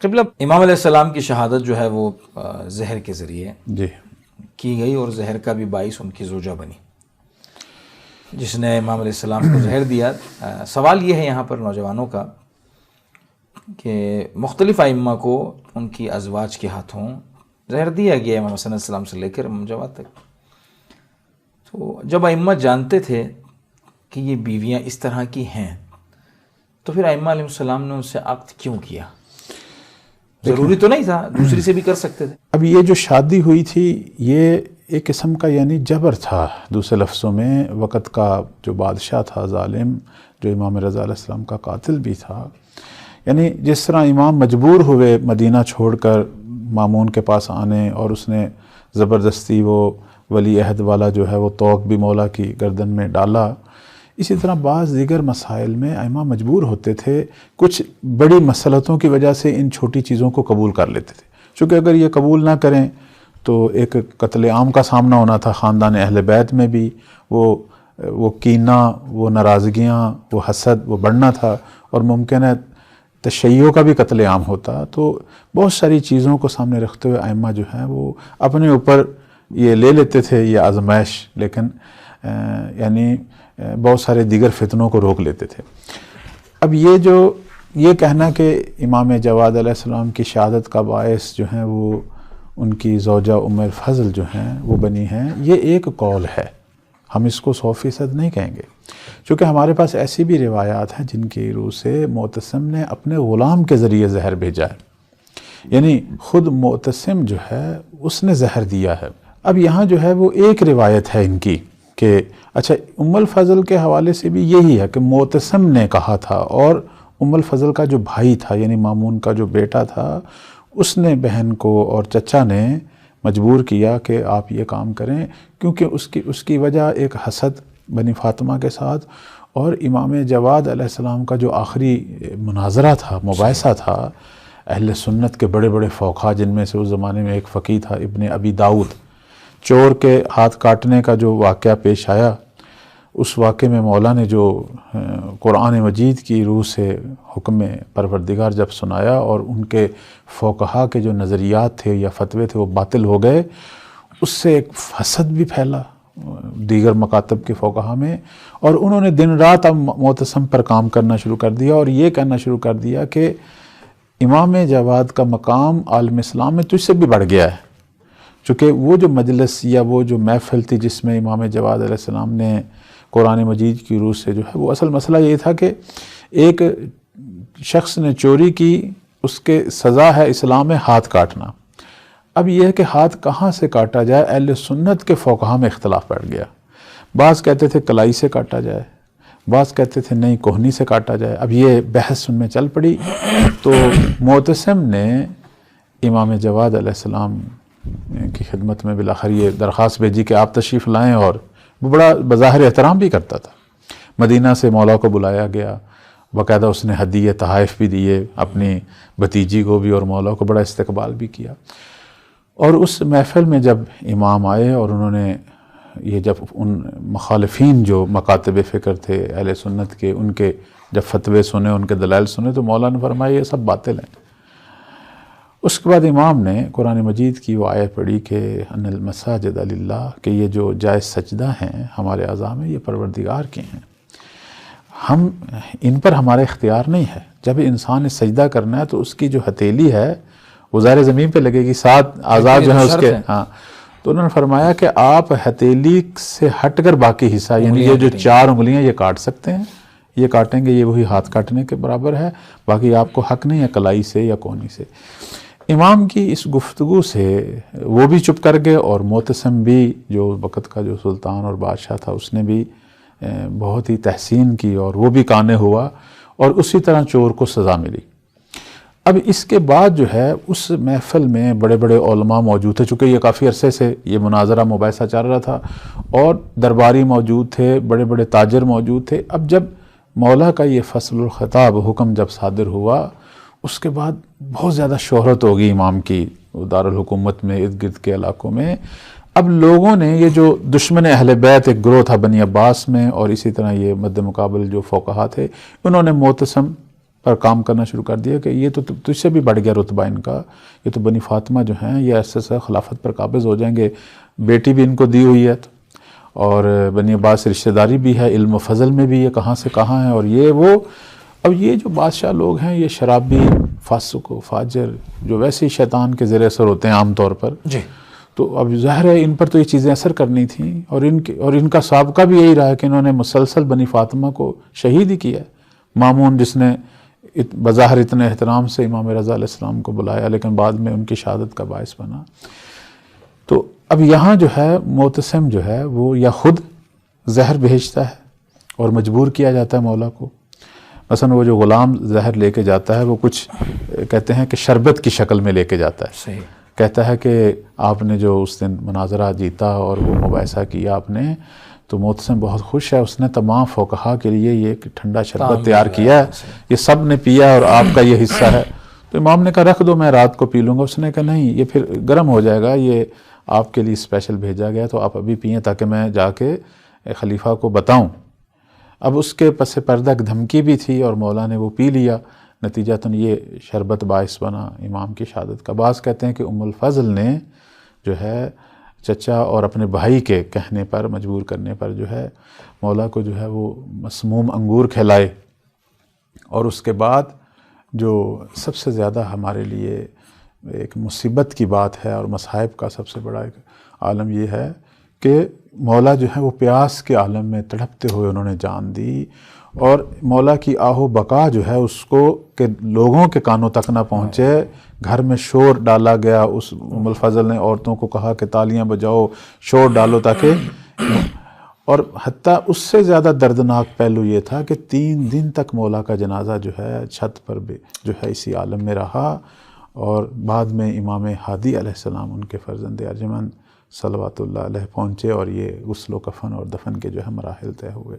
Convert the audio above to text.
قبلہ امام علیہ السلام کی شہادت جو ہے وہ زہر کے ذریعے جی کی گئی، اور زہر کا بھی باعث ان کی زوجہ بنی جس نے امام علیہ السلام کو زہر دیا۔ سوال یہ ہے یہاں پر نوجوانوں کا کہ مختلف ائمہ کو ان کی ازواج کے ہاتھوں زہر دیا گیا امام حسن علیہ السلام سے لے کر امام جواد تک، تو جب ائمہ جانتے تھے کہ یہ بیویاں اس طرح کی ہیں تو پھر ائمہ علیہ السلام نے ان سے عقد کیوں کیا؟ ضروری تو نہیں تھا، دوسری سے بھی کر سکتے تھے۔ اب یہ جو شادی ہوئی تھی یہ ایک قسم کا یعنی جبر تھا، دوسرے لفظوں میں وقت کا جو بادشاہ تھا ظالم، جو امام رضا علیہ السلام کا قاتل بھی تھا، یعنی جس طرح امام مجبور ہوئے مدینہ چھوڑ کر مامون کے پاس آنے، اور اس نے زبردستی وہ ولی عہد والا جو ہے وہ توق بھی مولا کی گردن میں ڈالا، اسی طرح بعض دیگر مسائل میں ائمہ مجبور ہوتے تھے، کچھ بڑی مسئلتوں کی وجہ سے ان چھوٹی چیزوں کو قبول کر لیتے تھے، چونکہ اگر یہ قبول نہ کریں تو ایک قتل عام کا سامنا ہونا تھا خاندان اہل بیت میں بھی، وہ کینہ، وہ ناراضگیاں، وہ حسد وہ بڑھنا تھا، اور ممکن ہے تشیع کا بھی قتل عام ہوتا، تو بہت ساری چیزوں کو سامنے رکھتے ہوئے ائمہ جو ہیں وہ اپنے اوپر یہ لے لیتے تھے یہ آزمائش، لیکن یعنی بہت سارے دیگر فتنوں کو روک لیتے تھے۔ اب یہ کہنا کہ امام جواد علیہ السلام کی شہادت کا باعث جو ہیں وہ ان کی زوجہ ام الفضل جو ہیں وہ بنی ہیں، یہ ایک قول ہے، ہم اس کو 100% نہیں کہیں گے، چونکہ ہمارے پاس ایسی بھی روایات ہیں جن کی روح سے معتصم نے اپنے غلام کے ذریعے زہر بھیجا ہے، یعنی خود معتصم جو ہے اس نے زہر دیا ہے۔ اب یہاں جو ہے وہ ایک روایت ہے ان کی کہ اچھا ام الفضل کے حوالے سے بھی یہی ہے کہ معتصم نے کہا تھا، اور ام الفضل کا جو بھائی تھا یعنی مامون کا جو بیٹا تھا اس نے بہن کو اور چچا نے مجبور کیا کہ آپ یہ کام کریں، کیونکہ اس کی وجہ ایک حسد بنی فاطمہ کے ساتھ، اور امام جواد علیہ السلام کا جو آخری مناظرہ تھا، مباحثہ تھا، اہل سنت کے بڑے بڑے فوقہ جن میں سے اس زمانے میں ایک فقیہ تھا ابن ابی داؤد، چور کے ہاتھ کاٹنے کا جو واقعہ پیش آیا، اس واقعے میں مولا نے جو قرآن مجید کی روح سے حکم پروردگار جب سنایا اور ان کے فقہا کے جو نظریات تھے یا فتوے تھے وہ باطل ہو گئے، اس سے ایک حسد بھی پھیلا دیگر مکاتب کے فقہا میں، اور انہوں نے دن رات اب معتصم پر کام کرنا شروع کر دیا اور یہ کہنا شروع کر دیا کہ امام جواد کا مقام عالم اسلام میں تجھ سے بھی بڑھ گیا ہے، چونکہ وہ جو مجلس یا وہ جو محفل تھی جس میں امام جواد علیہ السلام نے قرآن مجید کی روح سے جو ہے وہ اصل مسئلہ یہ تھا کہ ایک شخص نے چوری کی، اس کے سزا ہے اسلام میں ہاتھ کاٹنا۔ اب یہ ہے کہ ہاتھ کہاں سے کاٹا جائے، اہل سنت کے فقہا میں اختلاف بیٹھ گیا، بعض کہتے تھے کلائی سے کاٹا جائے، بعض کہتے تھے نہیں کوہنی سے کاٹا جائے۔ اب یہ بحث ان میں چل پڑی، تو معتصم نے امام جواد علیہ السلام کی خدمت میں بالآخر یہ درخواست بھیجی کہ آپ تشریف لائیں، اور وہ بڑا بظاہر احترام بھی کرتا تھا۔ مدینہ سے مولا کو بلایا گیا، باقاعدہ اس نے ہدیے تحائف بھی دیے اپنی بھتیجی کو بھی، اور مولا کو بڑا استقبال بھی کیا۔ اور اس محفل میں جب امام آئے اور انہوں نے یہ جب ان مخالفین جو مکاتب فکر تھے اہل سنت کے، ان کے جب فتوے سنے، ان کے دلائل سنے، تو مولا نے فرمایا یہ سب باطل ہیں۔ اس کے بعد امام نے قرآن مجید کی وہ آیت پڑھی کہ ان المساجد للہ، کہ یہ جو جائز سجدہ ہیں ہمارے اعضاء میں یہ پروردگار کے ہیں، ہم ان پر ہمارا اختیار نہیں ہے۔ جب انسان نے سجدہ کرنا ہے تو اس کی جو ہتھیلی ہے وہ ظاہر زمین پہ لگے گی، 7 اعضاء جو ہیں اس کے، ہاں، تو انہوں نے فرمایا کہ آپ ہتھیلی سے ہٹ کر باقی حصہ یعنی یہ جو 4 انگلیاں یہ کاٹ سکتے ہیں، یہ کاٹیں گے، یہ وہی ہاتھ کاٹنے کے برابر ہے، باقی آپ کو حق نہیں ہے کلائی سے یا کونی سے۔ امام کی اس گفتگو سے وہ بھی چپ کر گئے، اور معتصم بھی جو وقت کا جو سلطان اور بادشاہ تھا اس نے بھی بہت ہی تحسین کی، اور وہ بھی قانع ہوا، اور اسی طرح چور کو سزا ملی۔ اب اس کے بعد جو ہے اس محفل میں بڑے بڑے علماء موجود تھے، چونکہ یہ کافی عرصے سے یہ مناظرہ مباحثہ چل رہا تھا، اور درباری موجود تھے، بڑے بڑے تاجر موجود تھے۔ اب جب مولا کا یہ فصل الخطاب حکم جب صادر ہوا، اس کے بعد بہت زیادہ شہرت ہوگی امام کی دارالحکومت میں، ارد گرد کے علاقوں میں۔ اب لوگوں نے یہ جو دشمن اہل بیت ایک گروہ تھا بنی عباس میں، اور اسی طرح یہ مد مقابل جو فقہا تھے، انہوں نے معتصم پر کام کرنا شروع کر دیا کہ یہ تو تجھ سے بھی بڑھ گیا رتبہ ان کا، یہ تو بنی فاطمہ جو ہیں یہ ایسے خلافت پر قابض ہو جائیں گے، بیٹی بھی ان کو دی ہوئی ہے اور بنی عباس سے رشتہ داری بھی ہے، علم و فضل میں بھی یہ کہاں سے کہاں ہے، اور یہ وہ اب یہ جو بادشاہ لوگ ہیں یہ شرابی، فاسق و فاجر، جو ویسے ہی شیطان کے زیر اثر ہوتے ہیں عام طور پر، جی تو اب ظاہر ہے ان پر تو یہ چیزیں اثر کرنی تھیں، اور ان کا سابقہ بھی یہی رہا ہے کہ انہوں نے مسلسل بنی فاطمہ کو شہید ہی کیا ہے۔ مامون جس نے بظاہر اتنے احترام سے امام رضا علیہ السلام کو بلایا لیکن بعد میں ان کی شہادت کا باعث بنا، تو اب یہاں جو ہے معتصم جو ہے وہ یا خود زہر بھیجتا ہے اور مجبور کیا جاتا ہے مولا کو، مثلا وہ جو غلام زہر لے کے جاتا ہے وہ کچھ کہتے ہیں کہ شربت کی شکل میں لے کے جاتا ہے، صحیح، کہتا ہے کہ آپ نے جو اس دن مناظرہ جیتا اور وہ مباحثہ کیا آپ نے تو معتصم بہت خوش ہے، اس نے تمام فقہا کے لیے یہ ٹھنڈا شربت تیار کیا ہے، یہ سب نے پیا اور آپ کا یہ حصہ ہے، تو امام نے کہا رکھ دو میں رات کو پی لوں گا، اس نے کہا نہیں یہ پھر گرم ہو جائے گا، یہ آپ کے لیے اسپیشل بھیجا گیا تو آپ ابھی پئیں تاکہ میں جا کے خلیفہ کو بتاؤں۔ اب اس کے پس پردہ ایک دھمکی بھی تھی اور مولا نے وہ پی لیا، نتیجتاً یہ شربت باعث بنا امام کی شہادت کا۔ بعض کہتے ہیں کہ ام الفضل نے جو ہے چچا اور اپنے بھائی کے کہنے پر، مجبور کرنے پر جو ہے مولا کو جو ہے وہ مسموم انگور کھلائے، اور اس کے بعد جو سب سے زیادہ ہمارے لیے ایک مصیبت کی بات ہے اور مصائب کا سب سے بڑا ایک عالم یہ ہے کہ مولا جو ہے وہ پیاس کے عالم میں تڑپتے ہوئے انہوں نے جان دی، اور مولا کی آہ و بقا جو ہے اس کو کہ لوگوں کے کانوں تک نہ پہنچے، گھر میں شور ڈالا گیا، اس ام الفضل نے عورتوں کو کہا کہ تالیاں بجاؤ، شور ڈالو تاکہ، اور حتیٰ اس سے زیادہ دردناک پہلو یہ تھا کہ 3 دن تک مولا کا جنازہ جو ہے چھت پر بھی جو ہے اسی عالم میں رہا، اور بعد میں امام ہادی علیہ السلام ان کے فرزند ارجمند صلوات اللہ علیہ پہنچے اور یہ غسل و کفن اور دفن کے جو ہے مراحل طے ہوئے۔